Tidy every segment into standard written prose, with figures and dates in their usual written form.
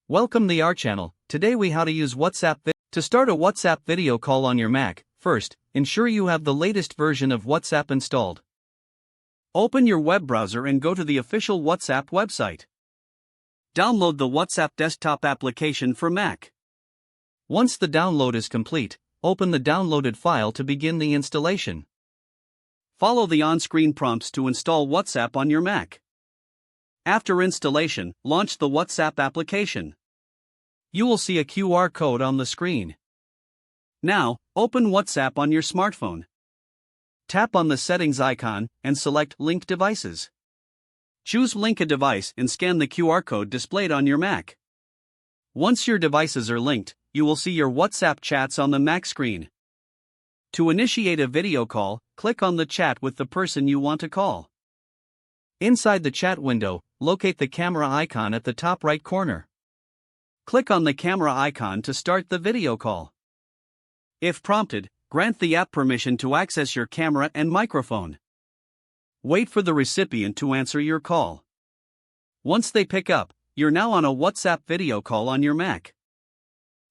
Welcome to our channel. Today we how to use WhatsApp. To start a WhatsApp video call on your Mac, first, ensure you have the latest version of WhatsApp installed. Open your web browser and go to the official WhatsApp website. Download the WhatsApp desktop application for Mac. Once the download is complete, open the downloaded file to begin the installation. Follow the on-screen prompts to install WhatsApp on your Mac. After installation, launch the WhatsApp application. You will see a QR code on the screen. Now, open WhatsApp on your smartphone. Tap on the settings icon and select Link Devices. Choose Link a device and scan the QR code displayed on your Mac. Once your devices are linked, you will see your WhatsApp chats on the Mac screen. To initiate a video call, click on the chat with the person you want to call. Inside the chat window, locate the camera icon at the top right corner. Click on the camera icon to start the video call. If prompted, grant the app permission to access your camera and microphone. Wait for the recipient to answer your call. Once they pick up, you're now on a WhatsApp video call on your Mac.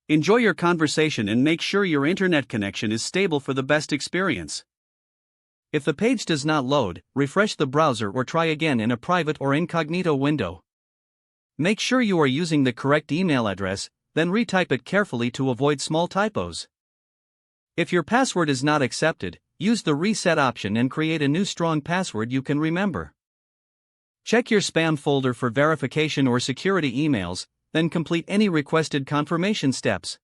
Enjoy your conversation and make sure your internet connection is stable for the best experience. If the page does not load, refresh the browser or try again in a private or incognito window. Make sure you are using the correct email address, then retype it carefully to avoid small typos. If your password is not accepted, use the reset option and create a new strong password you can remember. Check your spam folder for verification or security emails, then complete any requested confirmation steps.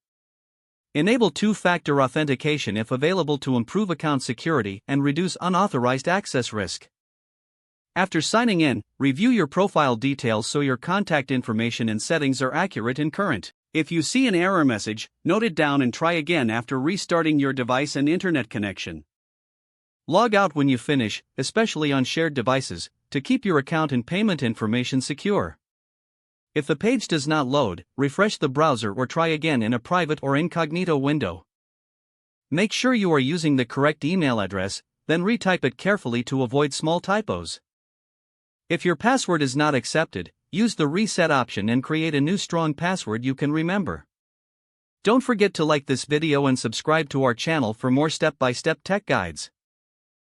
Enable two-factor authentication if available to improve account security and reduce unauthorized access risk. After signing in, review your profile details so your contact information and settings are accurate and current. If you see an error message, note it down and try again after restarting your device and internet connection. Log out when you finish, especially on shared devices, to keep your account and payment information secure. If the page does not load, refresh the browser or try again in a private or incognito window. Make sure you are using the correct email address, then retype it carefully to avoid small typos. If your password is not accepted, use the reset option and create a new strong password you can remember. Don't forget to like this video and subscribe to our channel for more step-by-step tech guides.